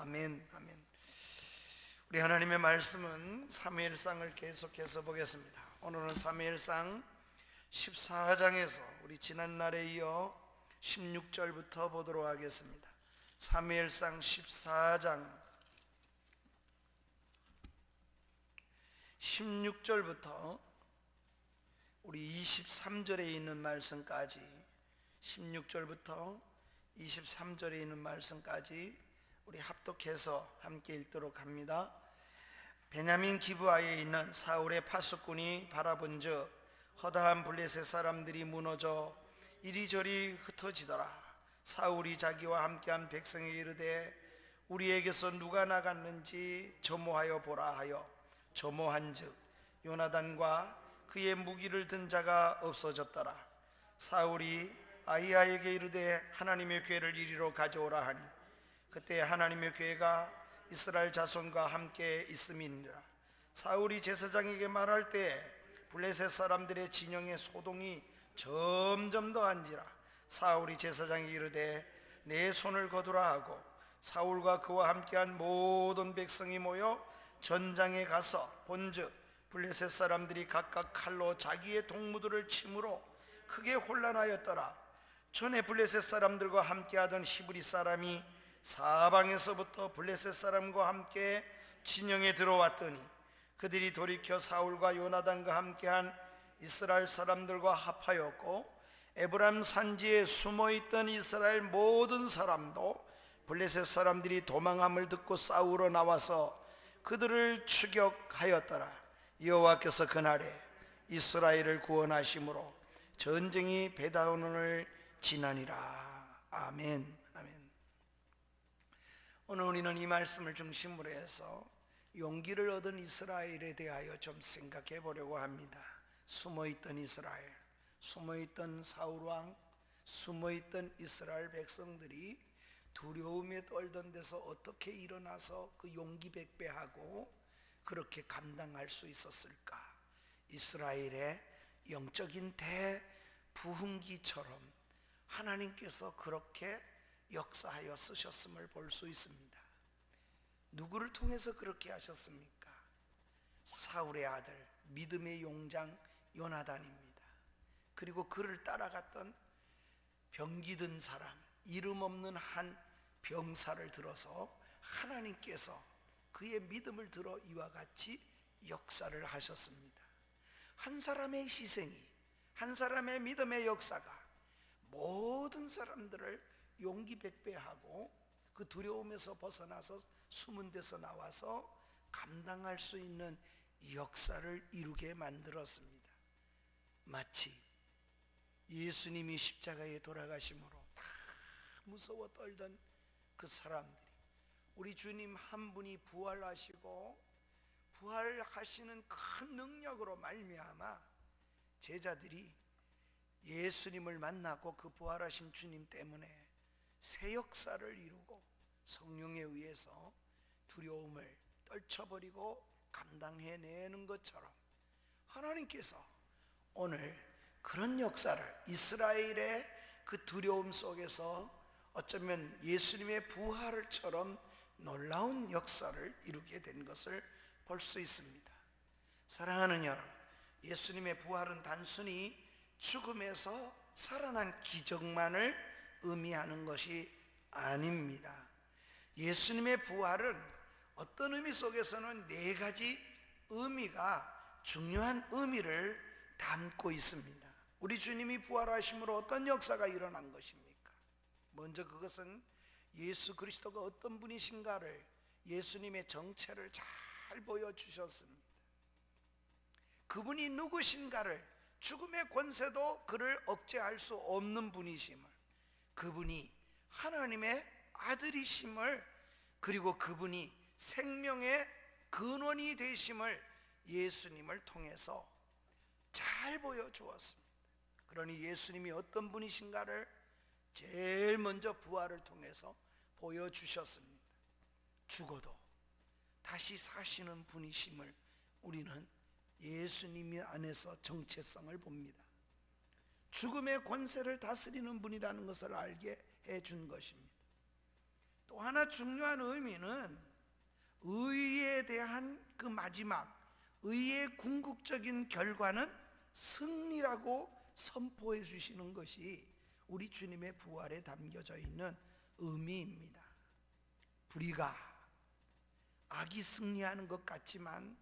아멘, 아멘. 우리 하나님의 말씀은 사무엘상을 계속해서 보겠습니다. 오늘은 사무엘상 14장에서 우리 지난날에 이어 16절부터 보도록 하겠습니다. 사무엘상 14장 16절부터 우리 23절에 있는 말씀까지, 16절부터 23절에 있는 말씀까지 우리 합독해서 함께 읽도록 합니다. 베냐민 기브아에 있는 사울의 파수꾼이 바라본즉 허다한 블레셋 사람들이 무너져 이리저리 흩어지더라. 사울이 자기와 함께한 백성에게 이르되 우리에게서 누가 나갔는지 점호하여 보라 하여 점호한즉 요나단과 그의 무기를 든 자가 없어졌더라. 사울이 아히야에게 이르되 하나님의 궤를 이리로 가져오라 하니 그때 하나님의 궤가 이스라엘 자손과 함께 있음이니라. 사울이 제사장에게 말할 때 블레셋 사람들의 진영의 소동이 점점 더한지라. 사울이 제사장에게 이르되 내 손을 거두라 하고 사울과 그와 함께한 모든 백성이 모여 전장에 가서 본즉 블레셋 사람들이 각각 칼로 자기의 동무들을 침으로 크게 혼란하였더라. 전에 블레셋 사람들과 함께하던 히브리 사람이 사방에서부터 블레셋 사람과 함께 진영에 들어왔더니 그들이 돌이켜 사울과 요나단과 함께한 이스라엘 사람들과 합하였고 에브라임 산지에 숨어있던 이스라엘 모든 사람도 블레셋 사람들이 도망함을 듣고 싸우러 나와서 그들을 추격하였더라. 여호와께서 그날에 이스라엘을 구원하심으로 전쟁이 베다온을 지나니라. 아멘, 아멘. 오늘 우리는 이 말씀을 중심으로 해서 용기를 얻은 이스라엘에 대하여 좀 생각해 보려고 합니다. 숨어있던 이스라엘, 숨어있던 사울왕, 숨어있던 이스라엘 백성들이 두려움에 떨던 데서 어떻게 일어나서 그 용기 백배하고 그렇게 감당할 수 있었을까? 이스라엘의 영적인 대부흥기처럼 하나님께서 그렇게 역사하여 쓰셨음을 볼 수 있습니다. 누구를 통해서 그렇게 하셨습니까? 사울의 아들 믿음의 용장 요나단입니다. 그리고 그를 따라갔던 병기든 사람, 이름 없는 한 병사를 들어서 하나님께서 그의 믿음을 들어 이와 같이 역사를 하셨습니다. 한 사람의 희생이, 한 사람의 믿음의 역사가 모든 사람들을 용기 백배하고 그 두려움에서 벗어나서 숨은 데서 나와서 감당할 수 있는 역사를 이루게 만들었습니다. 마치 예수님이 십자가에 돌아가심으로 다 무서워 떨던 그 사람들이 우리 주님 한 분이 부활하시고 부활하시는 큰 능력으로 말미암아 제자들이 예수님을 만나고 그 부활하신 주님 때문에 새 역사를 이루고 성령에 의해서 두려움을 떨쳐버리고 감당해내는 것처럼 하나님께서 오늘 그런 역사를 이스라엘의 그 두려움 속에서 어쩌면 예수님의 부활처럼 놀라운 역사를 이루게 된 것을 볼 수 있습니다. 사랑하는 여러분, 예수님의 부활은 단순히 죽음에서 살아난 기적만을 의미하는 것이 아닙니다. 예수님의 부활은 어떤 의미 속에서는 네 가지 의미가 중요한 의미를 담고 있습니다. 우리 주님이 부활하심으로 어떤 역사가 일어난 것입니까? 먼저 그것은 예수 그리스도가 어떤 분이신가를, 예수님의 정체를 잘 보여주셨습니다. 그분이 누구신가를, 죽음의 권세도 그를 억제할 수 없는 분이심을, 그분이 하나님의 아들이심을, 그리고 그분이 생명의 근원이 되심을 예수님을 통해서 잘 보여주었습니다. 그러니 예수님이 어떤 분이신가를 제일 먼저 부활을 통해서 보여주셨습니다. 죽어도 다시 사시는 분이심을 우리는 예수님 안에서 정체성을 봅니다. 죽음의 권세를 다스리는 분이라는 것을 알게 해준 것입니다. 또 또 하나 중요한 의미는 의에 대한 그 마지막 의의 궁극적인 결과는 승리라고 선포해 주시는 것이 우리 주님의 부활에 담겨져 있는 의미입니다. 불의가 악이 승리하는 것 같지만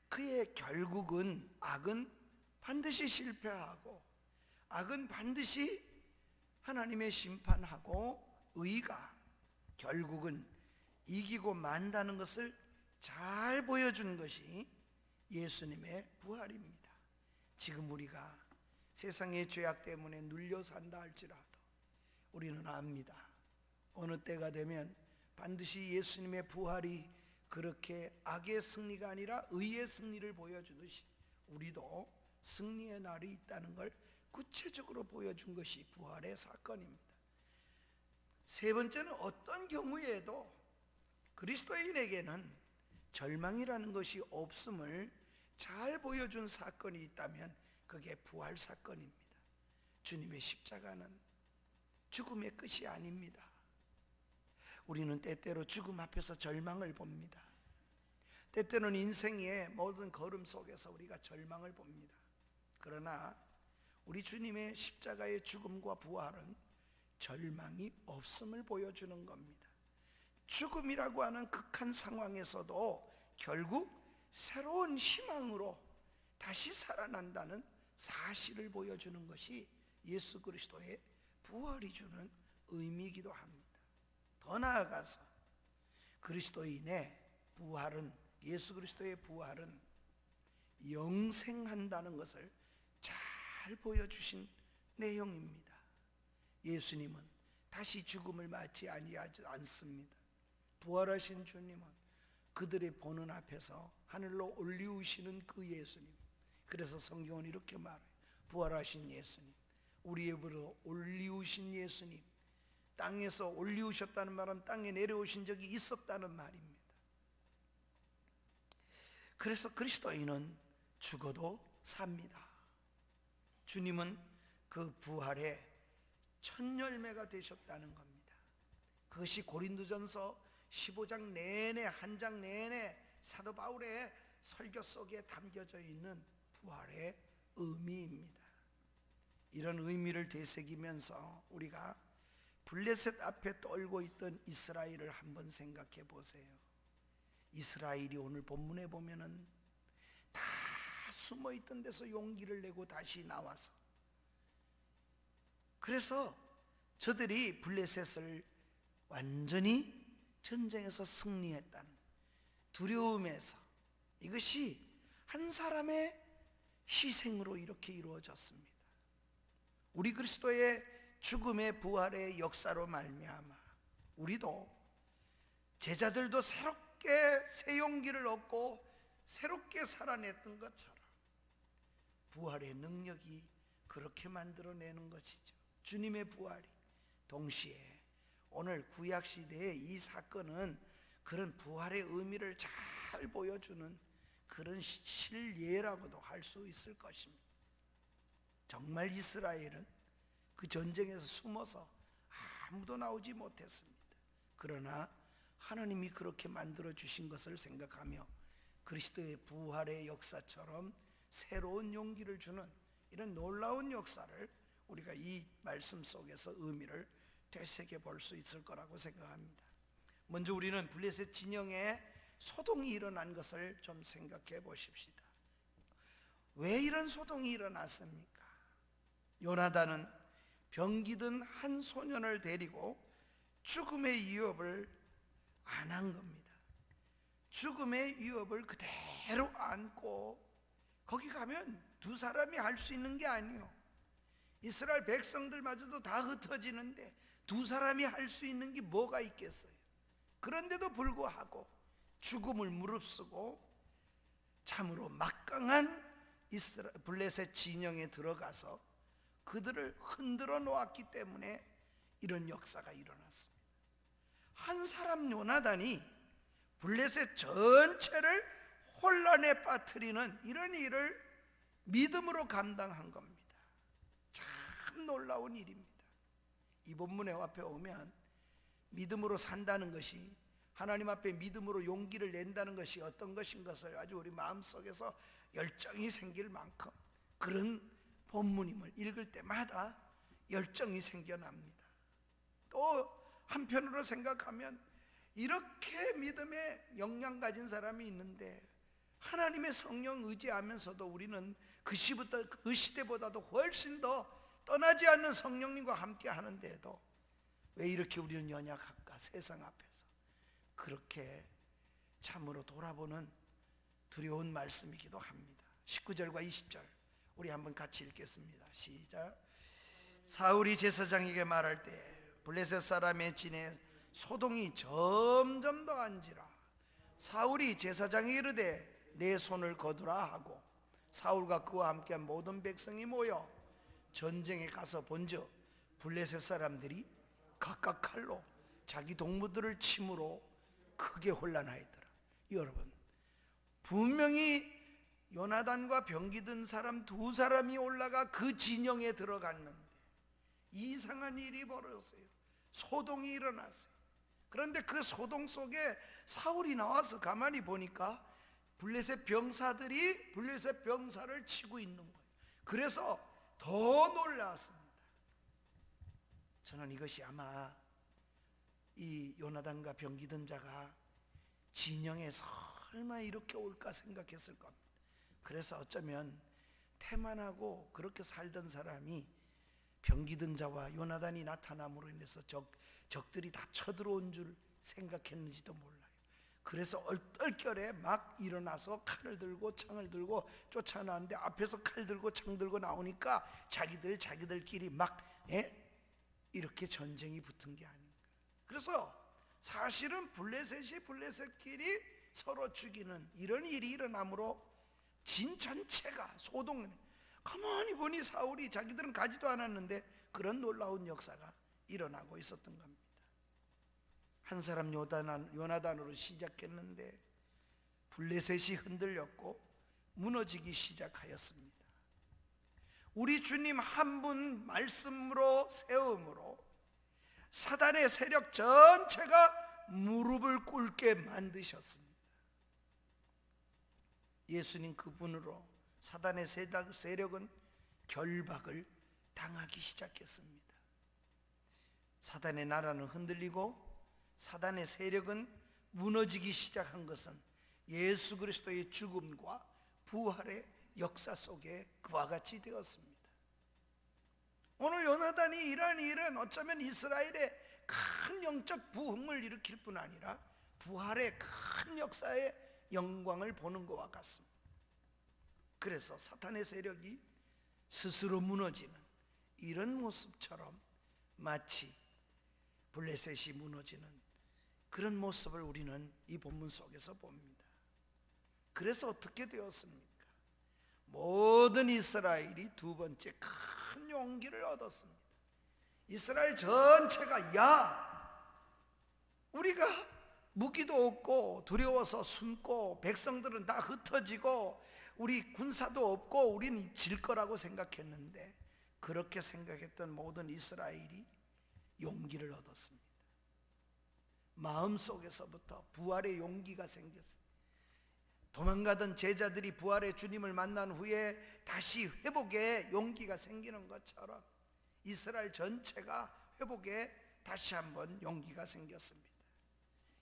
그의 결국은 악은 반드시 실패하고 악은 반드시 하나님의 심판하고 의가 결국은 이기고 만다는 것을 잘 보여준 것이 예수님의 부활입니다. 지금 우리가 세상의 죄악 때문에 눌려 산다 할지라도 우리는 압니다. 어느 때가 되면 반드시 예수님의 부활이 그렇게 악의 승리가 아니라 의의 승리를 보여주듯이 우리도 승리의 날이 있다는 걸 구체적으로 보여준 것이 부활의 사건입니다. 세 번째는 어떤 경우에도 그리스도인에게는 절망이라는 것이 없음을 잘 보여준 사건이 있다면 그게 부활 사건입니다. 주님의 십자가는 죽음의 끝이 아닙니다. 우리는 때때로 죽음 앞에서 절망을 봅니다. 때때로는 인생의 모든 걸음 속에서 우리가 절망을 봅니다. 그러나 우리 주님의 십자가의 죽음과 부활은 절망이 없음을 보여주는 겁니다. 죽음이라고 하는 극한 상황에서도 결국 새로운 희망으로 다시 살아난다는 사실을 보여주는 것이 예수 그리스도의 부활이 주는 의미이기도 합니다. 더 나아가서 그리스도인의 부활은, 예수 그리스도의 부활은 영생한다는 것을 잘 보여주신 내용입니다. 예수님은 다시 죽음을 맞지 아니하지 않습니다. 부활하신 주님은 그들의 보는 앞에서 하늘로 올리우시는 그 예수님. 그래서 성경은 이렇게 말해요. 부활하신 예수님, 우리 입으로 올리우신 예수님. 땅에서 올리우셨다는 말은 땅에 내려오신 적이 있었다는 말입니다. 그래서 그리스도인은 죽어도 삽니다. 주님은 그 부활의 첫 열매가 되셨다는 겁니다. 그것이 고린도전서 15장 내내, 한 장 내내 사도 바울의 설교 속에 담겨져 있는 부활의 의미입니다. 이런 의미를 되새기면서 우리가 블레셋 앞에 떨고 있던 이스라엘을 한번 생각해 보세요. 이스라엘이 오늘 본문에 보면은 다 숨어 있던 데서 용기를 내고 다시 나와서, 그래서 저들이 블레셋을 완전히 전쟁에서 승리했다는 두려움에서, 이것이 한 사람의 희생으로 이렇게 이루어졌습니다. 우리 그리스도의 죽음의 부활의 역사로 말미암아 우리도, 제자들도 새롭게 새 용기를 얻고 새롭게 살아냈던 것처럼 부활의 능력이 그렇게 만들어내는 것이죠. 주님의 부활이 동시에 오늘 구약시대의 이 사건은 그런 부활의 의미를 잘 보여주는 그런 실예라고도 할 수 있을 것입니다. 정말 이스라엘은 그 전쟁에서 숨어서 아무도 나오지 못했습니다. 그러나 하나님이 그렇게 만들어 주신 것을 생각하며 그리스도의 부활의 역사처럼 새로운 용기를 주는 이런 놀라운 역사를 우리가 이 말씀 속에서 의미를 되새겨 볼 수 있을 거라고 생각합니다. 먼저 우리는 블레셋 진영에 소동이 일어난 것을 좀 생각해 보십시다. 왜 이런 소동이 일어났습니까? 요나단은 병기든 한 소년을 데리고 죽음의 위협을 안 한 겁니다. 죽음의 위협을 그대로 안고, 거기 가면 두 사람이 할 수 있는 게 아니에요. 이스라엘 백성들마저도 다 흩어지는데 두 사람이 할 수 있는 게 뭐가 있겠어요? 그런데도 불구하고 죽음을 무릅쓰고 참으로 막강한 블레셋 진영에 들어가서 그들을 흔들어 놓았기 때문에 이런 역사가 일어났습니다. 한 사람 요나단이 블레셋 전체를 혼란에 빠뜨리는 이런 일을 믿음으로 감당한 겁니다. 참 놀라운 일입니다. 이 본문의 앞에 오면 믿음으로 산다는 것이, 하나님 앞에 믿음으로 용기를 낸다는 것이 어떤 것인 것을 아주 우리 마음속에서 열정이 생길 만큼 그런 본문임을 읽을 때마다 열정이 생겨납니다. 또 한편으로 생각하면 이렇게 믿음에 역량 가진 사람이 있는데 하나님의 성령 의지하면서도 우리는 그 시대보다도 훨씬 더 떠나지 않는 성령님과 함께 하는데도 왜 이렇게 우리는 연약할까? 세상 앞에서 그렇게 참으로 돌아보는 두려운 말씀이기도 합니다. 19절과 20절 우리 한번 같이 읽겠습니다. 시작. 사울이 제사장에게 말할 때 블레셋 사람의 진에 소동이 점점 더한지라. 사울이 제사장에게 이르되 내 손을 거두라 하고 사울과 그와 함께한 모든 백성이 모여 전쟁에 가서 본즉 블레셋 사람들이 각각 칼로 자기 동무들을 침으로 크게 혼란하였더라. 여러분, 분명히 요나단과 병기든 사람 두 사람이 올라가 그 진영에 들어갔는데 이상한 일이 벌어졌어요. 소동이 일어났어요. 그런데 그 소동 속에 사울이 나와서 가만히 보니까 블레셋 병사들이 블레셋 병사를 치고 있는 거예요. 그래서 더 놀랐습니다. 저는 이것이 아마 이 요나단과 병기든 자가 진영에 설마 이렇게 올까 생각했을 겁니다. 그래서 어쩌면 태만하고 그렇게 살던 사람이 병기든 자와 요나단이 나타남으로 인해서 적들이 다 쳐들어온 줄 생각했는지도 몰라요. 그래서 얼떨결에 막 일어나서 칼을 들고 창을 들고 쫓아나는데 앞에서 칼 들고 창 들고 나오니까 자기들끼리 막 이렇게 전쟁이 붙은 게 아닌가. 그래서 사실은 블레셋이 블레셋끼리 서로 죽이는 이런 일이 일어나므로 진 전체가 소동을, 가만히 보니 사울이 자기들은 가지도 않았는데 그런 놀라운 역사가 일어나고 있었던 겁니다. 한 사람 요나단으로 시작했는데 블레셋이 흔들렸고 무너지기 시작하였습니다. 우리 주님 한 분 말씀으로 세움으로 사단의 세력 전체가 무릎을 꿇게 만드셨습니다. 예수님 그분으로 사단의 세력은 결박을 당하기 시작했습니다. 사단의 나라는 흔들리고 사단의 세력은 무너지기 시작한 것은 예수 그리스도의 죽음과 부활의 역사 속에 그와 같이 되었습니다. 오늘 요나단이 이러한 일은 어쩌면 이스라엘의 큰 영적 부흥을 일으킬 뿐 아니라 부활의 큰 역사의 영광을 보는 것과 같습니다. 그래서 사탄의 세력이 스스로 무너지는 이런 모습처럼 마치 블레셋이 무너지는 그런 모습을 우리는 이 본문 속에서 봅니다. 그래서 어떻게 되었습니까? 모든 이스라엘이 두 번째 큰 용기를 얻었습니다. 이스라엘 전체가 우리가 무기도 없고 두려워서 숨고 백성들은 다 흩어지고 우리 군사도 없고 우리는 질 거라고 생각했는데 그렇게 생각했던 모든 이스라엘이 용기를 얻었습니다. 마음속에서부터 부활의 용기가 생겼어요. 도망가던 제자들이 부활의 주님을 만난 후에 다시 회복의 용기가 생기는 것처럼 이스라엘 전체가 회복에 다시 한번 용기가 생겼습니다.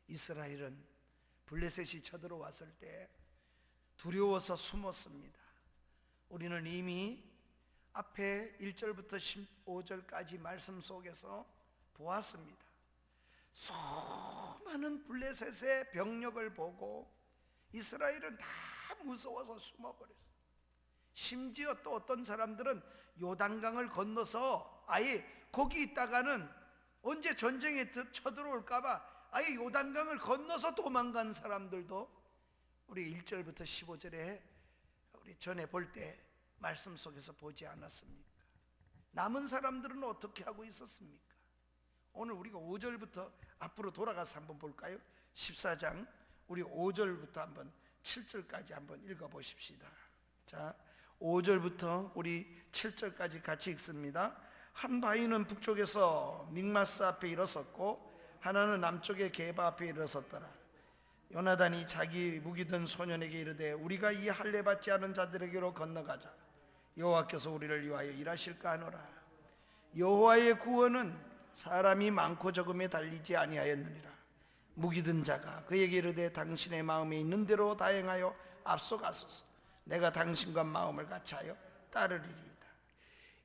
이스라엘은 블레셋이 쳐들어왔을 때 두려워서 숨었습니다. 우리는 이미 앞에 1절부터 15절까지 말씀 속에서 보았습니다. 수많은 블레셋의 병력을 보고 이스라엘은 다 무서워서 숨어버렸어요. 심지어 또 어떤 사람들은 요단강을 건너서 아예 거기 있다가는 언제 전쟁에 쳐들어올까봐 아예 요단강을 건너서 도망간 사람들도 우리 1절부터 15절에 우리 전에 볼 때 말씀 속에서 보지 않았습니까? 남은 사람들은 어떻게 하고 있었습니까? 오늘 우리가 5절부터 앞으로 돌아가서 한번 볼까요? 14장 우리 5절부터 한번 7절까지 한번 읽어보십시다. 자, 5절부터 우리 7절까지 같이 읽습니다. 한 바위는 북쪽에서 믹마스 앞에 일어섰고 하나는 남쪽의 게바 앞에 일어섰더라. 요나단이 자기 무기 든 소년에게 이르되 우리가 이 할례 받지 않은 자들에게로 건너가자. 여호와께서 우리를 위하여 일하실까 하노라. 여호와의 구원은 사람이 많고 적음에 달리지 아니하였느니라. 무기 든 자가 그에게 이르되 당신의 마음에 있는 대로 다행하여 앞서가소서. 내가 당신과 마음을 같이하여 따르리이다.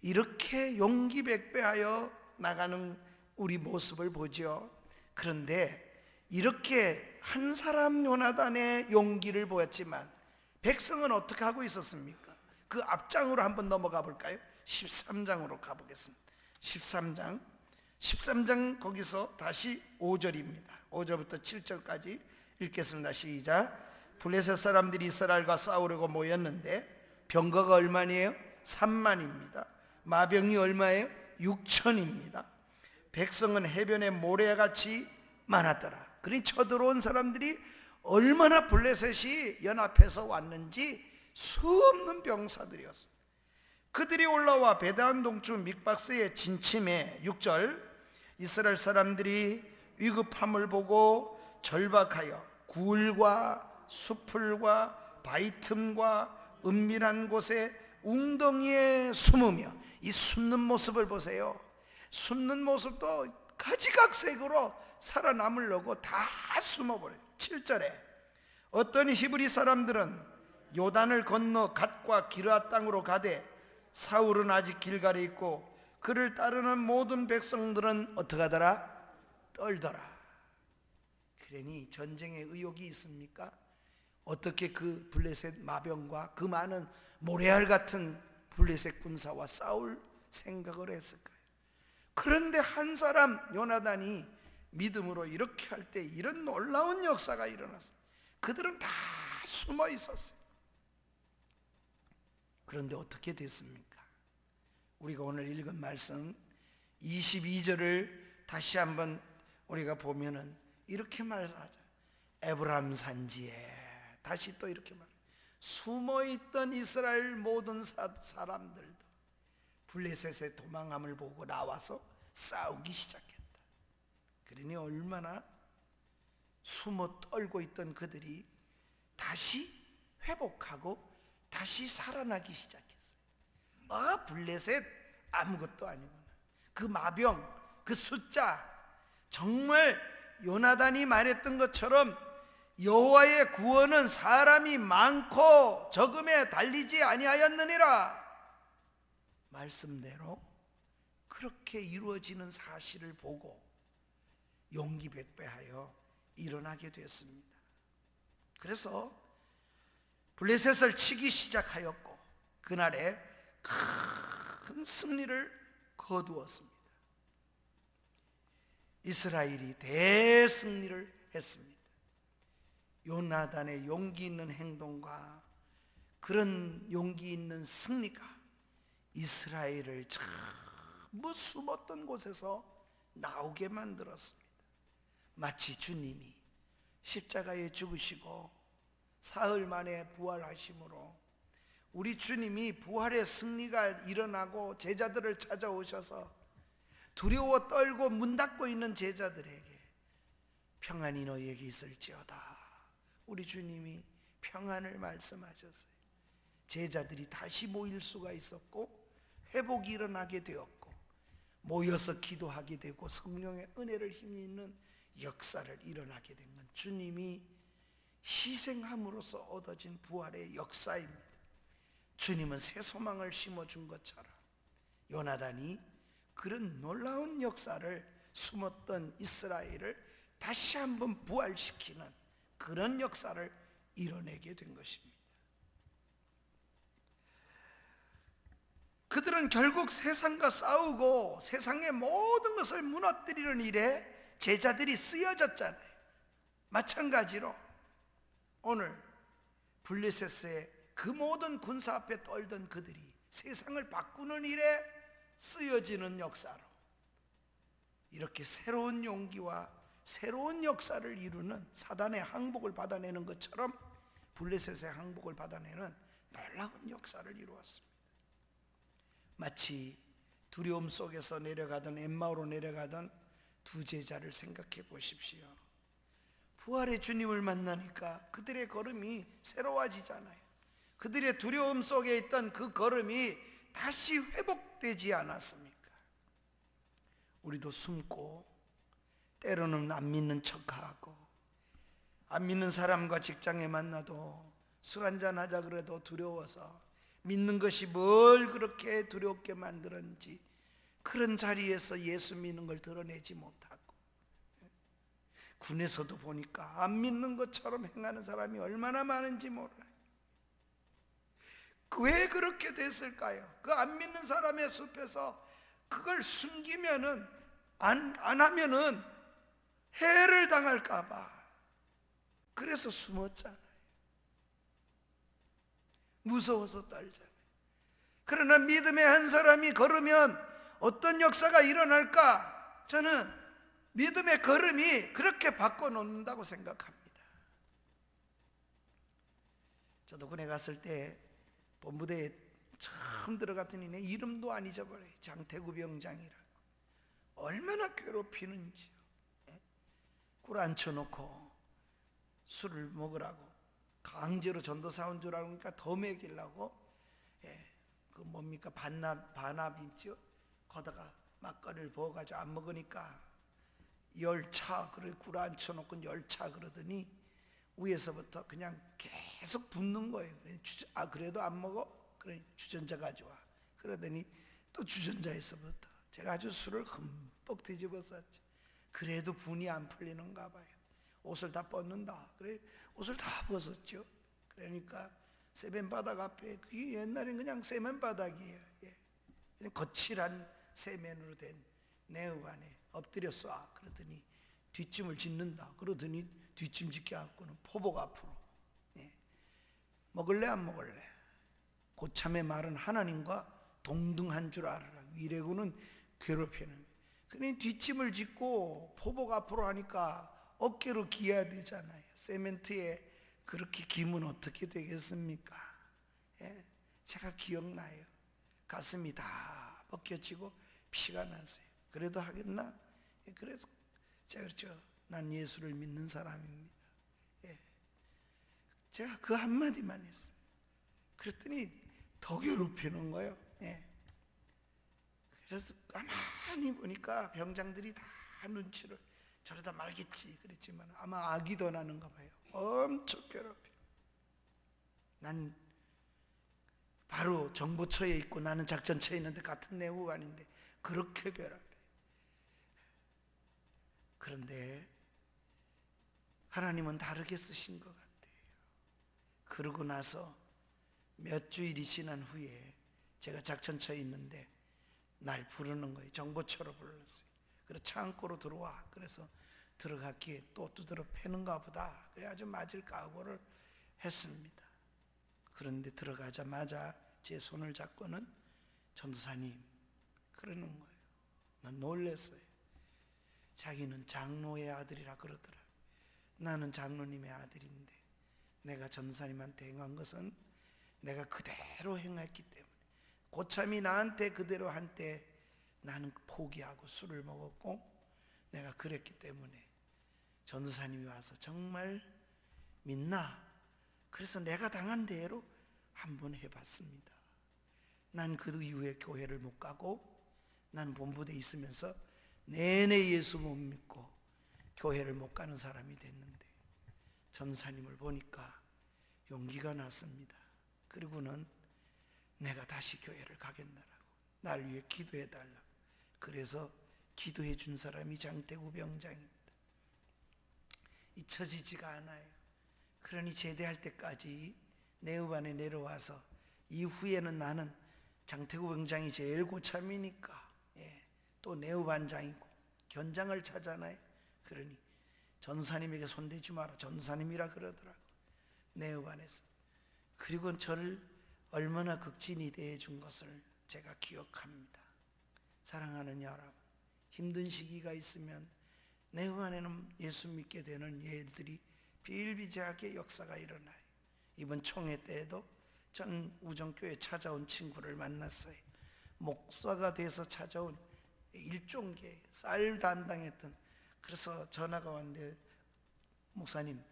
이렇게 용기 백배하여 나가는 우리 모습을 보죠. 그런데 이렇게 한 사람 요나단의 용기를 보였지만 백성은 어떻게 하고 있었습니까? 그 앞장으로 한번 넘어가 볼까요? 13장으로 가보겠습니다. 13장 거기서 다시 5절입니다. 5절부터 7절까지 읽겠습니다. 시작. 블레셋 사람들이 이스라엘과 싸우려고 모였는데 병거가 얼마니에요? 3만입니다. 마병이 얼마예요? 6천입니다. 백성은 해변에 모래같이 많았더라. 그러니 쳐들어온 사람들이 얼마나 블레셋이 연합해서 왔는지 수없는 병사들이었어. 그들이 올라와 베단 동쪽 mik박스에 진침해 6절 이스라엘 사람들이 위급함을 보고 절박하여 굴과 수풀과 바위 틈과 은밀한 곳에 웅덩이에 숨으며 이 숨는 모습을 보세요. 숨는 모습도 가지각색으로 살아남으려고 다 숨어버려요. 7절에 어떤 히브리 사람들은 요단을 건너 갓과 기르앗 땅으로 가되 사울은 아직 길갈에 있고 그를 따르는 모든 백성들은 어떻게 하더라? 떨더라. 그러니 전쟁의 의욕이 있습니까? 어떻게 그 블레셋 마병과 그 많은 모래알 같은 블레셋 군사와 싸울 생각을 했을까요? 그런데 한 사람 요나단이 믿음으로 이렇게 할 때 이런 놀라운 역사가 일어났어요. 그들은 다 숨어 있었어요. 그런데 어떻게 됐습니까? 우리가 오늘 읽은 말씀 22절을 다시 한번 우리가 보면은 이렇게 말하죠. 에브람 산지에 다시 또 이렇게 말. 숨어있던 이스라엘 모든 사람들도 블레셋의 도망함을 보고 나와서 싸우기 시작했다. 그러니 얼마나 숨어 떨고 있던 그들이 다시 회복하고 다시 살아나기 시작했어요. 아, 블레셋 아무것도 아니구나. 그 마병, 그 숫자, 정말 요나단이 말했던 것처럼 여호와의 구원은 사람이 많고 적음에 달리지 아니하였느니라. 말씀대로 그렇게 이루어지는 사실을 보고 용기 백배하여 일어나게 됐습니다. 그래서 블레셋을 치기 시작하였고 그날에 큰 승리를 거두었습니다. 이스라엘이 대승리를 했습니다. 요나단의 용기 있는 행동과 그런 용기 있는 승리가 이스라엘을 전부 숨었던 곳에서 나오게 만들었습니다. 마치 주님이 십자가에 죽으시고 사흘 만에 부활하심으로 우리 주님이 부활의 승리가 일어나고 제자들을 찾아오셔서 두려워 떨고 문 닫고 있는 제자들에게 평안이 너희에게 있을지어다. 우리 주님이 평안을 말씀하셨어요. 제자들이 다시 모일 수가 있었고 회복이 일어나게 되었고 모여서 기도하게 되고 성령의 은혜를 힘이 있는 역사를 일어나게 된 건 주님이 희생함으로써 얻어진 부활의 역사입니다. 주님은 새 소망을 심어준 것처럼 요나단이 그런 놀라운 역사를 숨었던 이스라엘을 다시 한번 부활시키는 그런 역사를 이뤄내게 된 것입니다. 그들은 결국 세상과 싸우고 세상의 모든 것을 무너뜨리는 일에 제자들이 쓰여졌잖아요. 마찬가지로 오늘 블레셋의 그 모든 군사 앞에 떨던 그들이 세상을 바꾸는 일에 쓰여지는 역사로 이렇게 새로운 용기와 새로운 역사를 이루는 사단의 항복을 받아내는 것처럼 블레셋의 항복을 받아내는 놀라운 역사를 이루었습니다. 마치 두려움 속에서 내려가던 엠마오로 내려가던 두 제자를 생각해 보십시오. 부활의 주님을 만나니까 그들의 걸음이 새로워지잖아요. 그들의 두려움 속에 있던 그 걸음이 다시 회복되지 않았습니까? 우리도 숨고 때로는 안 믿는 척하고, 안 믿는 사람과 직장에 만나도 술 한잔 하자 그래도 두려워서, 믿는 것이 뭘 그렇게 두렵게 만들었는지 그런 자리에서 예수 믿는 걸 드러내지 못하고, 군에서도 보니까 안 믿는 것처럼 행하는 사람이 얼마나 많은지 몰라요. 왜 그렇게 됐을까요? 그 안 믿는 사람의 숲에서 그걸 숨기면은 안 하면은 해를 당할까 봐 그래서 숨었잖아요. 무서워서 떨잖아요. 그러나 믿음의 한 사람이 걸으면 어떤 역사가 일어날까? 저는 믿음의 걸음이 그렇게 바꿔놓는다고 생각합니다. 저도 군에 갔을 때 본부대에 처음 들어갔더니 내 이름도 안 잊어버려요. 장태구 병장이라고. 얼마나 괴롭히는지요. 꿀 앉혀놓고 술을 먹으라고 강제로 전도사 온 줄 알으니까 더 먹이려고, 그 뭡니까 반납 있죠? 거다가 막걸리를 부어가지고 안 먹으니까 열차, 그래 꿀 앉혀놓고 열차 그러더니 위에서부터 그냥 계속 붓는 거예요. 그래도 안 먹어? 그러니 주전자 가져와. 그러더니 또 주전자에서부터 제가 아주 술을 흠뻑 뒤집었었죠. 그래도 분이 안 풀리는가 봐요. 옷을 다 벗는다. 그래 옷을 다 벗었죠. 그러니까 세면바닥 앞에, 그게 옛날엔 그냥 세면바닥이에요. 그냥 거칠한 세면으로 된 내읍 안에 엎드려 쏴. 그러더니 뒷짐을 짓는다. 그러더니 뒷짐 짓게 갖고는 포복 앞으로. 먹을래 안 먹을래? 고참의 말은 하나님과 동등한 줄 알아라. 이래고는 괴롭히는. 그러니 뒷짐을 짓고 포복 앞으로 하니까 어깨로 기어야 되잖아요. 세멘트에 그렇게 기면 어떻게 되겠습니까? 제가 기억나요. 가슴이 다 벗겨지고 피가 났어요. 그래도 하겠나? 그래서 제가 그렇죠. 난 예수를 믿는 사람입니다. 제가 그 한마디만 했어요. 그랬더니 더 괴롭히는 거예요. 그래서 가만히 보니까 병장들이 다 눈치를 저러다 말겠지 그랬지만 아마 악이 더 나는가 봐요. 엄청 괴롭혀. 난 바로 정보처에 있고 나는 작전처에 있는데 같은 내후관인데 그렇게 괴롭혀. 그런데 하나님은 다르게 쓰신 것 같아요. 그러고 나서 몇 주일이 지난 후에 제가 작전처에 있는데 날 부르는 거예요. 정보처로 불렀어요. 그래서 창고로 들어와. 그래서 들어갔기에 또 두드러 패는가 보다. 그래 아주 맞을 각오를 했습니다. 그런데 들어가자마자 제 손을 잡고는 전도사님 그러는 거예요. 난 놀랐어요. 자기는 장로의 아들이라 그러더라. 나는 장로님의 아들인데 내가 전도사님한테 행한 것은 내가 그대로 행했기 때문에, 고참이 나한테 그대로 한 때 나는 포기하고 술을 먹었고 내가 그랬기 때문에 전도사님이 와서 정말 믿나? 그래서 내가 당한 대로 한번 해봤습니다. 난 그 이후에 교회를 못 가고 난 본부대에 있으면서 내내 예수 못 믿고 교회를 못 가는 사람이 됐는데 전도사님을 보니까 용기가 났습니다. 그리고는 내가 다시 교회를 가겠나라고 날 위해 기도해달라고. 그래서 기도해 준 사람이 장태구 병장입니다. 잊혀지지가 않아요. 그러니 제대할 때까지 내후반에 내려와서 이후에는 나는 장태구 병장이 제일 고참이니까 또 내후반장이고 견장을 차잖아요. 그러니 전사님에게 손대지 마라. 전사님이라 그러더라고. 내후반에서. 그리고 저를 얼마나 극진히 대해준 것을 제가 기억합니다. 사랑하는 여러분, 힘든 시기가 있으면 내후반에는 예수 믿게 되는 예들이 비일비재하게 역사가 일어나요. 이번 총회 때에도 전 우정교회 찾아온 친구를 만났어요. 목사가 돼서 찾아온 일종계 쌀 담당했던, 그래서 전화가 왔는데 목사님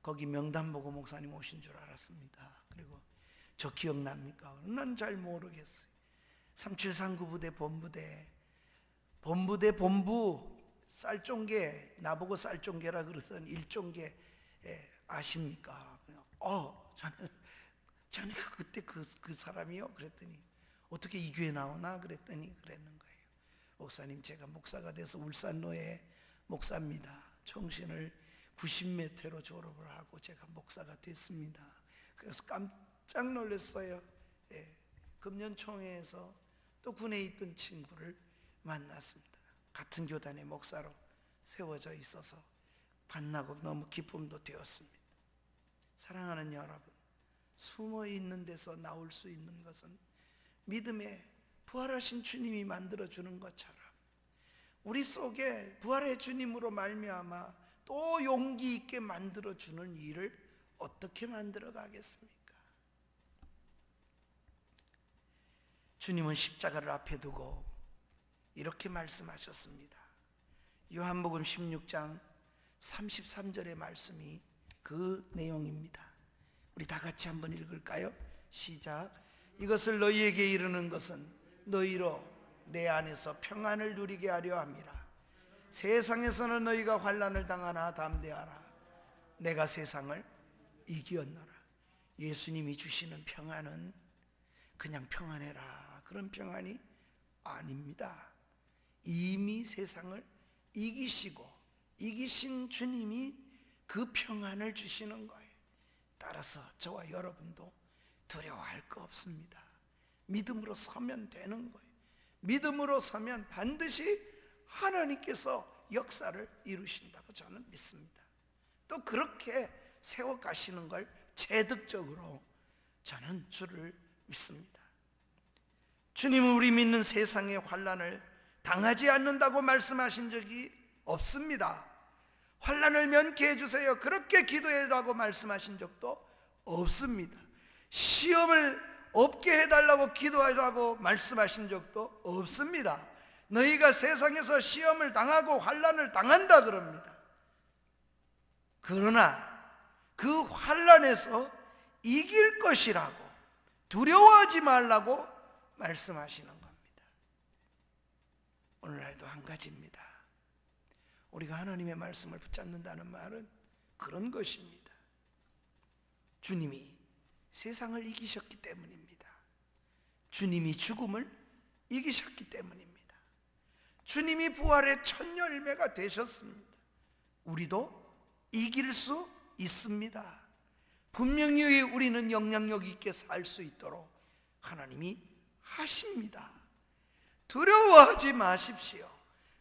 거기 명단 보고 목사님 오신 줄 알았습니다. 그리고 저 기억납니까? 난 잘 모르겠어요. 3739 부대 본부 쌀종계, 나보고 쌀종계라 그러던 일종계 아십니까? 자네 그때 그 사람이요? 그랬더니 어떻게 이 교회 나오나? 그랬더니 그랬는 거예요. 목사님 제가 목사가 돼서 울산노예 목사입니다. 청신을 90m로 졸업을 하고 제가 목사가 됐습니다. 그래서 깜짝 놀랐어요. 금년총회에서 또 군에 있던 친구를 만났습니다. 같은 교단의 목사로 세워져 있어서 만나고 너무 기쁨도 되었습니다. 사랑하는 여러분, 숨어 있는 데서 나올 수 있는 것은 믿음의 부활하신 주님이 만들어주는 것처럼 우리 속에 부활의 주님으로 말미암아 또 용기 있게 만들어주는 일을 어떻게 만들어 가겠습니까? 주님은 십자가를 앞에 두고 이렇게 말씀하셨습니다. 요한복음 16장 33절의 말씀이 그 내용입니다. 우리 다 같이 한번 읽을까요? 시작. 이것을 너희에게 이르는 것은 너희로 내 안에서 평안을 누리게 하려 함이라. 세상에서는 너희가 환난을 당하나 담대하라. 내가 세상을 이기었노라. 예수님이 주시는 평안은 그냥 평안해라 그런 평안이 아닙니다. 이미 세상을 이기시고 이기신 주님이 그 평안을 주시는 거예요. 따라서 저와 여러분도 두려워할 거 없습니다. 믿음으로 서면 되는 거예요. 믿음으로 서면 반드시 하나님께서 역사를 이루신다고 저는 믿습니다. 또 그렇게 세워 가시는 걸 제득적으로 저는 주를 믿습니다. 주님은 우리 믿는 세상의 환난을 당하지 않는다고 말씀하신 적이 없습니다. 환난을 면케해 주세요 그렇게 기도해라고 말씀하신 적도 없습니다. 시험을 없게 해달라고 기도하라고 말씀하신 적도 없습니다. 너희가 세상에서 시험을 당하고 환난을 당한다 그럽니다. 그러나 그 환난에서 이길 것이라고, 두려워하지 말라고 말씀하시는 겁니다. 오늘날도 한 가지입니다. 우리가 하나님의 말씀을 붙잡는다는 말은 그런 것입니다. 주님이 세상을 이기셨기 때문입니다. 주님이 죽음을 이기셨기 때문입니다. 주님이 부활의 첫 열매가 되셨습니다. 우리도 이길 수 있습니다. 분명히 우리는 영향력 있게 살 수 있도록 하나님이 하십니다. 두려워하지 마십시오.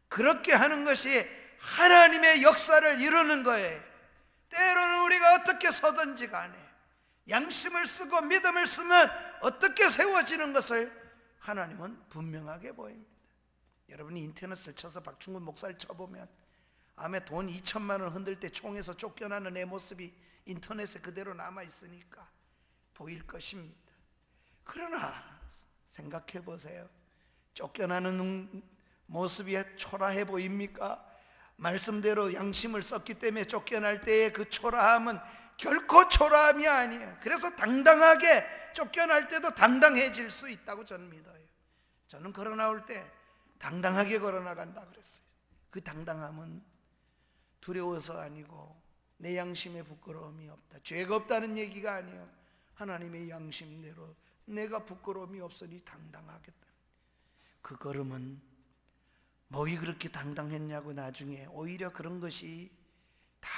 그렇게 하는 것이 하나님의 역사를 이루는 거예요. 때로는 우리가 어떻게 서든지 간에 양심을 쓰고 믿음을 쓰면 어떻게 세워지는 것을 하나님은 분명하게 보입니다. 여러분이 인터넷을 쳐서 박충근 목사를 쳐보면 아마 돈 2천만 원 흔들 때 총에서 쫓겨나는 내 모습이 인터넷에 그대로 남아있으니까 보일 것입니다. 그러나 생각해 보세요. 쫓겨나는 모습이 초라해 보입니까? 말씀대로 양심을 썼기 때문에 쫓겨날 때의 그 초라함은 결코 초라함이 아니에요. 그래서 당당하게 쫓겨날 때도 당당해질 수 있다고 저는 믿어요. 저는 걸어 나올 때 당당하게 걸어 나간다 그랬어요. 그 당당함은 두려워서 아니고 내 양심에 부끄러움이 없다, 죄가 없다는 얘기가 아니에요. 하나님의 양심대로 내가 부끄러움이 없으니 당당하겠다. 그 걸음은 뭐이 그렇게 당당했냐고 나중에 오히려 그런 것이 다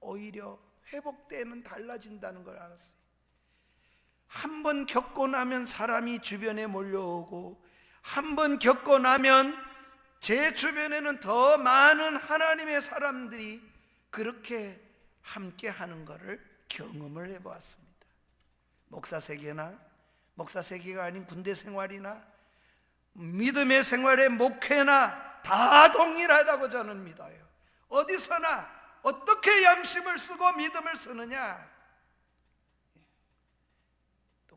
오히려 회복되는 달라진다는 걸 알았어요. 한 번 겪고 나면 사람이 주변에 몰려오고 한 번 겪고 나면 제 주변에는 더 많은 하나님의 사람들이 그렇게 함께 하는 것을 경험을 해보았습니다. 목사 세계나 목사 세계가 아닌 군대 생활이나 믿음의 생활의 목회나 다 동일하다고 저는 믿어요. 어디서나 어떻게 양심을 쓰고 믿음을 쓰느냐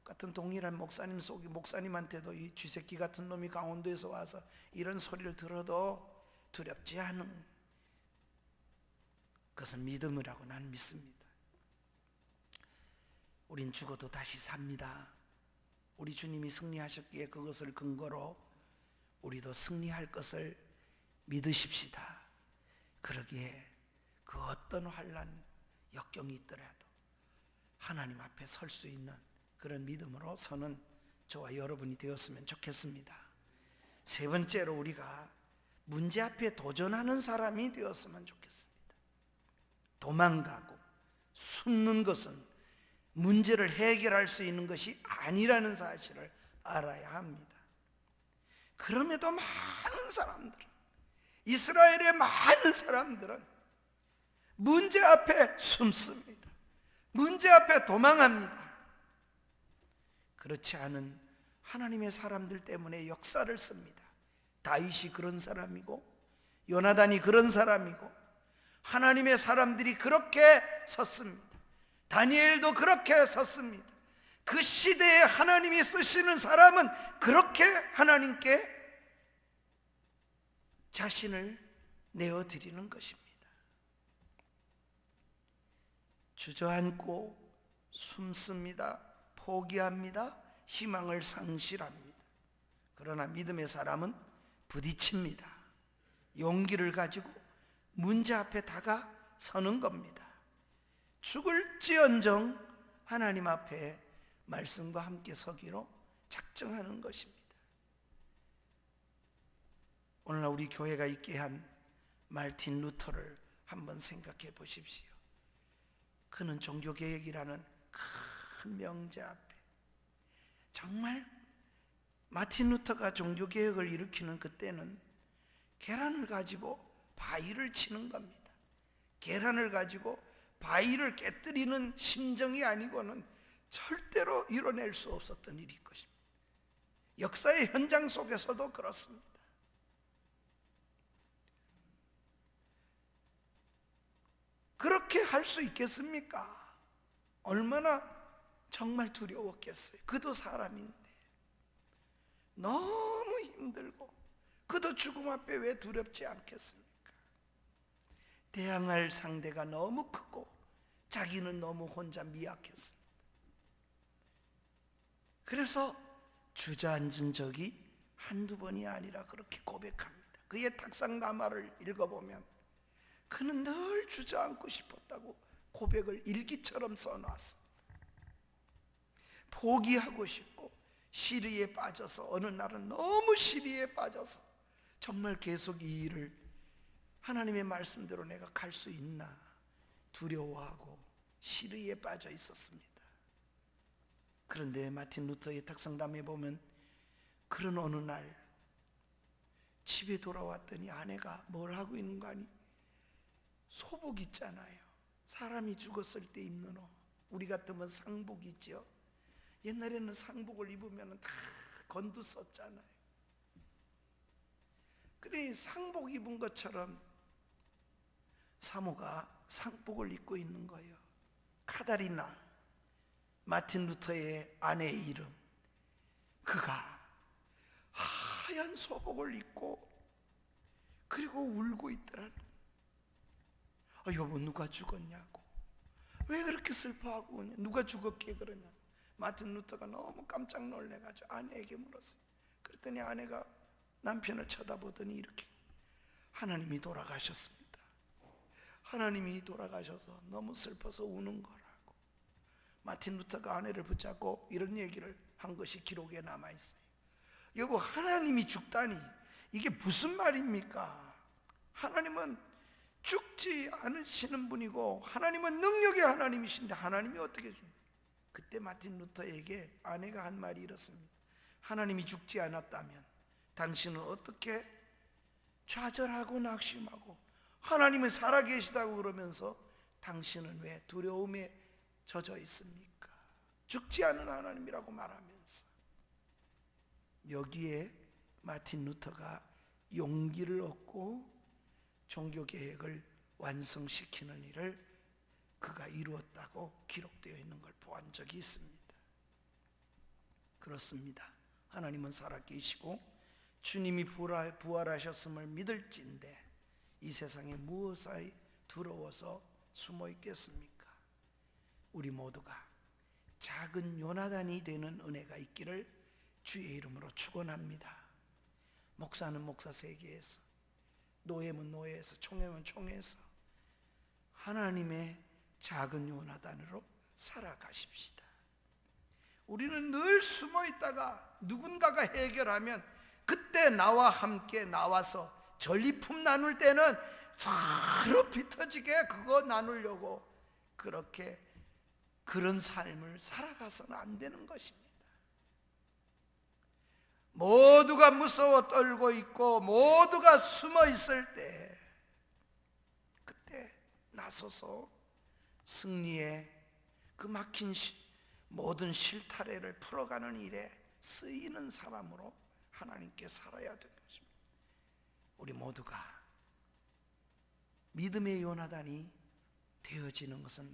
똑같은 동일한 목사님 속에 목사님한테도 이 쥐새끼 같은 놈이 강원도에서 와서 이런 소리를 들어도 두렵지 않은 그것은 믿음이라고 나는 믿습니다. 우린 죽어도 다시 삽니다. 우리 주님이 승리하셨기에 그것을 근거로 우리도 승리할 것을 믿으십시다. 그러기에 그 어떤 환난 역경이 있더라도 하나님 앞에 설 수 있는 그런 믿음으로 서는 저와 여러분이 되었으면 좋겠습니다. 세 번째로 우리가 문제 앞에 도전하는 사람이 되었으면 좋겠습니다. 도망가고 숨는 것은 문제를 해결할 수 있는 것이 아니라는 사실을 알아야 합니다. 그럼에도 많은 사람들은, 이스라엘의 많은 사람들은 문제 앞에 숨습니다. 문제 앞에 도망합니다. 그렇지 않은 하나님의 사람들 때문에 역사를 씁니다. 다윗이 그런 사람이고 요나단이 그런 사람이고 하나님의 사람들이 그렇게 섰습니다. 다니엘도 그렇게 섰습니다. 그 시대에 하나님이 쓰시는 사람은 그렇게 하나님께 자신을 내어드리는 것입니다. 주저앉고 숨습니다. 포기합니다. 희망을 상실합니다. 그러나 믿음의 사람은 부딪힙니다. 용기를 가지고 문제 앞에 다가서는 겁니다. 죽을지언정 하나님 앞에 말씀과 함께 서기로 작정하는 것입니다. 오늘날 우리 교회가 있게 한 말틴 루터를 한번 생각해 보십시오. 그는 종교개혁이라는 큰 명제 앞에 정말 마틴 루터가 종교개혁을 일으키는 그때는 계란을 가지고 바위를 치는 겁니다. 계란을 가지고 바위를 깨뜨리는 심정이 아니고는 절대로 이뤄낼 수 없었던 일일 것입니다. 역사의 현장 속에서도 그렇습니다. 그렇게 할 수 있겠습니까? 얼마나 정말 두려웠겠어요. 그도 사람인데 너무 힘들고 그도 죽음 앞에 왜 두렵지 않겠습니까? 대항할 상대가 너무 크고 자기는 너무 혼자 미약했습니다. 그래서 주저앉은 적이 한두 번이 아니라 그렇게 고백합니다. 그의 탁상담화를 읽어보면 그는 늘 주저앉고 싶었다고 고백을 일기처럼 써놨습니다. 포기하고 싶고 시리에 빠져서 어느 날은 너무 시리에 빠져서 정말 계속 이 일을 하나님의 말씀대로 내가 갈 수 있나 두려워하고 시리에 빠져 있었습니다. 그런데 마틴 루터의 탁상담에 보면 그런 어느 날 집에 돌아왔더니 아내가 뭘 하고 있는 거 아니? 소복 있잖아요. 사람이 죽었을 때 입는 옷. 우리 같으면 상복 있죠. 옛날에는 상복을 입으면 다 건두 썼잖아요. 그래 상복 입은 것처럼 사모가 상복을 입고 있는 거예요. 카다리나, 마틴 루터의 아내의 이름. 그가 하얀 소복을 입고 그리고 울고 있더라는. 여보 누가 죽었냐고. 왜 그렇게 슬퍼하고 오냐. 누가 죽었기에 그러냐. 마틴 루터가 너무 깜짝 놀래가지고 아내에게 물었어요. 그랬더니 아내가 남편을 쳐다보더니 이렇게, 하나님이 돌아가셨습니다. 하나님이 돌아가셔서 너무 슬퍼서 우는 거라고. 마틴 루터가 아내를 붙잡고 이런 얘기를 한 것이 기록에 남아있어요. 여보 하나님이 죽다니 이게 무슨 말입니까? 하나님은 죽지 않으시는 분이고 하나님은 능력의 하나님이신데 하나님이 어떻게 죽냐. 그때 마틴 루터에게 아내가 한 말이 이렇습니다. 하나님이 죽지 않았다면 당신은 어떻게 좌절하고 낙심하고 하나님은 살아계시다고 그러면서 당신은 왜 두려움에 젖어 있습니까? 죽지 않은 하나님이라고 말하면서. 여기에 마틴 루터가 용기를 얻고 종교개혁을 완성시키는 일을 그가 이루었다고 기록되어 있는 걸 보한 적이 있습니다. 그렇습니다. 하나님은 살아계시고 주님이 부활하셨음을 믿을진데 이 세상에 무엇이 두려워서 숨어 있겠습니까? 우리 모두가 작은 요나단이 되는 은혜가 있기를 주의 이름으로 축원합니다. 목사는 목사 세계에서, 노예면 노예에서, 총회면 총회에서 하나님의 작은 요나단으로 살아가십시다. 우리는 늘 숨어 있다가 누군가가 해결하면 그때 나와 함께 나와서 전리품 나눌 때는 서로 피 터지게 그거 나누려고 그런 삶을 살아가서는 안 되는 것입니다. 모두가 무서워 떨고 있고 모두가 숨어 있을 때 그때 나서서 승리의 그 막힌 모든 실타래를 풀어가는 일에 쓰이는 사람으로 하나님께 살아야 될 것입니다. 우리 모두가 믿음의 요나단이 되어지는 것은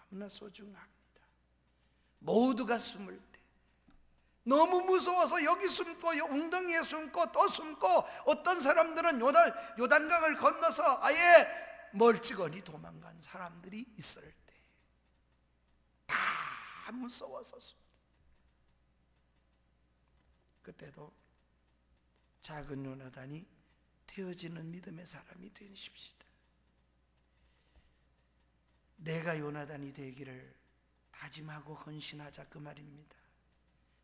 너무나 소중합니다. 모두가 숨을 때 너무 무서워서 여기 숨고 웅덩이에 숨고 또 숨고 어떤 사람들은 요단강을 건너서 아예 멀찌감치 도망간 사람들이 있을 때 다 무서워서 숨. 그때도 작은 요나단이 되어지는 믿음의 사람이 되십시다. 내가 요나단이 되기를 다짐하고 헌신하자 그 말입니다.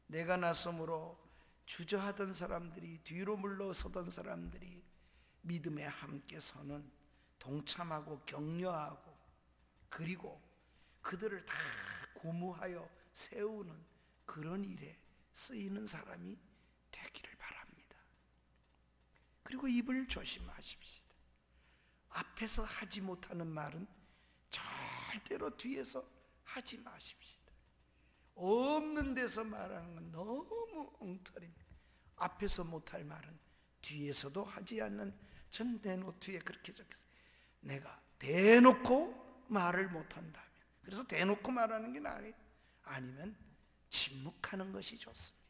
내가 나섬으로 주저하던 사람들이, 뒤로 물러서던 사람들이 믿음에 함께 서는, 동참하고 격려하고 그리고 그들을 다 고무하여 세우는 그런 일에 쓰이는 사람이 되기를 바랍니다. 그리고 입을 조심하십시다. 앞에서 하지 못하는 말은 절대로 뒤에서 하지 마십시다. 없는 데서 말하는 건 너무 엉터리입니다. 앞에서 못할 말은 뒤에서도 하지 않는, 전 내 노트에 그렇게 적혔어요. 내가 대놓고 말을 못한다면, 그래서 대놓고 말하는 게 아니면 침묵하는 것이 좋습니다.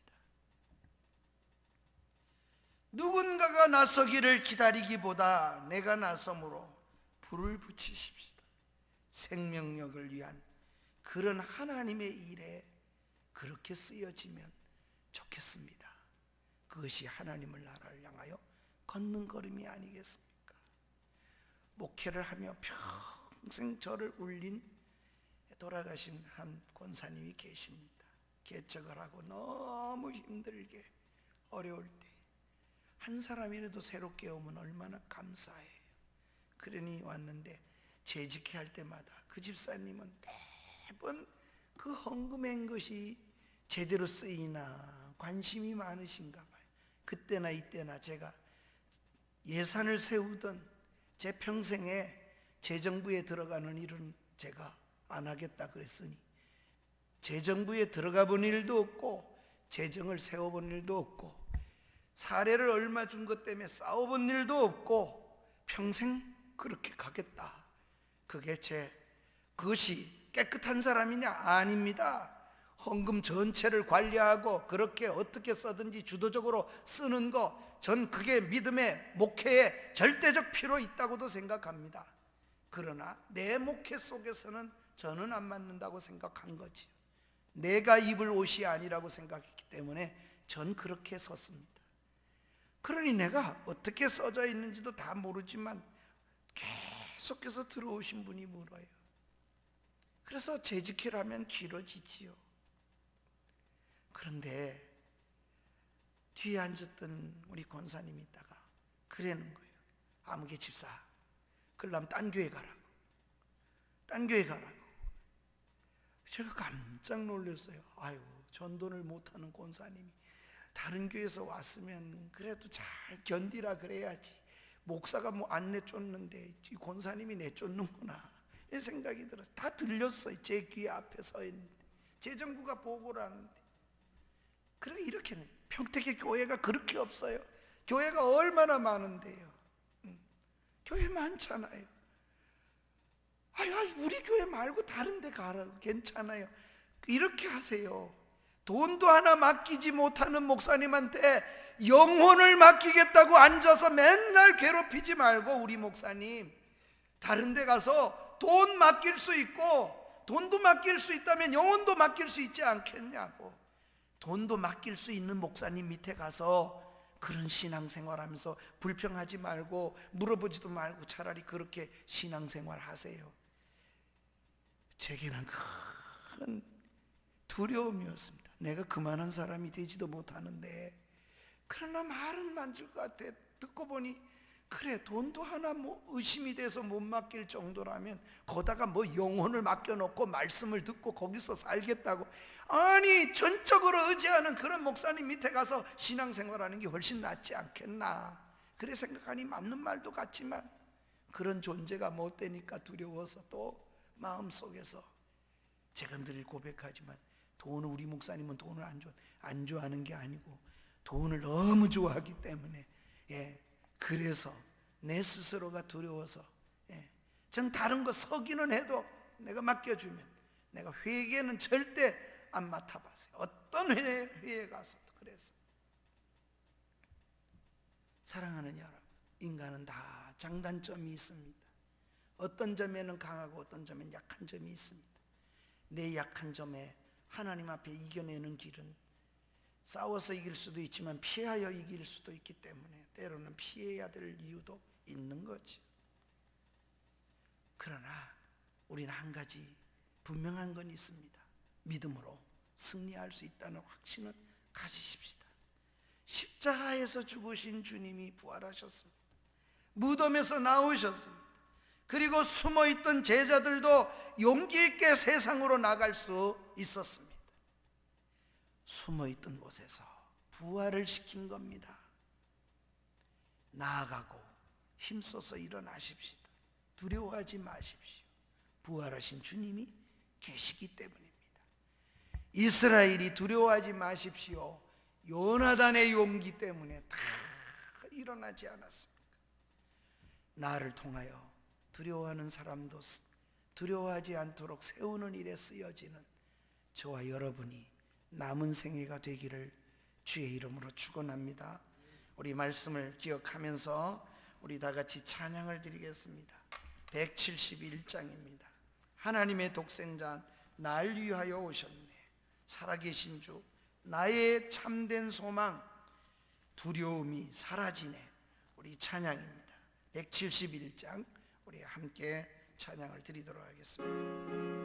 누군가가 나서기를 기다리기보다 내가 나섬으로 불을 붙이십시다. 생명력을 위한 그런 하나님의 일에 그렇게 쓰여지면 좋겠습니다. 그것이 하나님의 나라를 향하여 걷는 걸음이 아니겠습니까? 목회를 하며 평생 저를 울린 돌아가신 한 권사님이 계십니다. 개척을 하고 너무 힘들게 어려울 때 한 사람이라도 새롭게 오면 얼마나 감사해요. 그러니 왔는데 재직회 할 때마다 그 집사님은 매번 그 헌금한 것이 제대로 쓰이나 관심이 많으신가 봐요. 그때나 이때나 제가 예산을 세우던 제 평생에 재정부에 들어가는 일은 제가 안 하겠다 그랬으니 재정부에 들어가 본 일도 없고 재정을 세워본 일도 없고 사례를 얼마 준 것 때문에 싸워본 일도 없고 평생 그렇게 가겠다. 그것이 깨끗한 사람이냐? 아닙니다. 헌금 전체를 관리하고 그렇게 어떻게 써든지 주도적으로 쓰는 거, 전 그게 믿음의 목회에 절대적 필요 있다고도 생각합니다. 그러나 내 목회 속에서는 저는 안 맞는다고 생각한 거지. 내가 입을 옷이 아니라고 생각했기 때문에 전 그렇게 섰습니다. 그러니 내가 어떻게 써져 있는지도 다 모르지만 계속해서 들어오신 분이 물어요. 그래서 재직회를 하면 길어지지요. 그런데 뒤에 앉았던 우리 권사님이 있다가 그러는 거예요. 아무개 집사, 그러려면 딴 교회 가라고. 딴 교회 가라고. 제가 깜짝 놀랐어요. 아이고, 전도를 못하는 권사님이 다른 교회에서 왔으면 그래도 잘 견디라 그래야지. 목사가 뭐 안 내쫓는데 이 권사님이 내쫓는구나, 이 생각이 들어서 다 들렸어요. 제 귀 앞에 서 있는데 재정부가 보고를 하는데. 그래, 이렇게는 평택에 교회가 그렇게 없어요. 교회가 얼마나 많은데요. 교회 많잖아요. 아유, 우리 교회 말고 다른 데 가라고. 괜찮아요. 이렇게 하세요. 돈도 하나 맡기지 못하는 목사님한테 영혼을 맡기겠다고 앉아서 맨날 괴롭히지 말고, 우리 목사님 다른 데 가서 돈 맡길 수 있고 돈도 맡길 수 있다면 영혼도 맡길 수 있지 않겠냐고. 돈도 맡길 수 있는 목사님 밑에 가서 그런 신앙생활하면서 불평하지 말고 물어보지도 말고 차라리 그렇게 신앙생활 하세요. 제게는 큰 두려움이었습니다. 내가 그만한 사람이 되지도 못하는데, 그러나 말은 만질 것 같아. 듣고 보니 그래, 돈도 하나 뭐 의심이 돼서 못 맡길 정도라면 거다가 뭐 영혼을 맡겨놓고 말씀을 듣고 거기서 살겠다고. 아니, 전적으로 의지하는 그런 목사님 밑에 가서 신앙생활하는 게 훨씬 낫지 않겠나. 그래 생각하니 맞는 말도 같지만, 그런 존재가 못 되니까 두려워서 또 마음속에서, 제가 늘 고백하지만 돈을, 우리 목사님은 돈을 안 좋아하는 게 아니고 돈을 너무 좋아하기 때문에, 그래서 내 스스로가 두려워서, 전 다른 거 서기는 해도 내가 맡겨주면, 내가 회계는 절대 안 맡아봤어요. 어떤 회에 가서도. 그래서 사랑하는 여러분, 인간은 다 장단점이 있습니다. 어떤 점에는 강하고 어떤 점에는 약한 점이 있습니다. 내 약한 점에 하나님 앞에 이겨내는 길은 싸워서 이길 수도 있지만 피하여 이길 수도 있기 때문에 때로는 피해야 될 이유도 있는 거지. 그러나 우리는 한 가지 분명한 건 있습니다. 믿음으로 승리할 수 있다는 확신은 가지십시다. 십자가에서 죽으신 주님이 부활하셨습니다. 무덤에서 나오셨습니다. 그리고 숨어있던 제자들도 용기 있게 세상으로 나갈 수 있었습니다. 숨어있던 곳에서 부활을 시킨 겁니다. 나아가고 힘써서 일어나십시다. 두려워하지 마십시오. 부활하신 주님이 계시기 때문입니다. 이스라엘이 두려워하지 마십시오. 요나단의 용기 때문에 다 일어나지 않았습니까? 나를 통하여 두려워하는 사람도 두려워하지 않도록 세우는 일에 쓰여지는 저와 여러분이 남은 생애가 되기를 주의 이름으로 축원합니다. 우리 말씀을 기억하면서 우리 다 같이 찬양을 드리겠습니다. 171장입니다. 하나님의 독생자 날 위하여 오셨네. 살아계신 주, 나의 참된 소망, 두려움이 사라지네. 우리 찬양입니다. 171장 우리 함께 찬양을 드리도록 하겠습니다.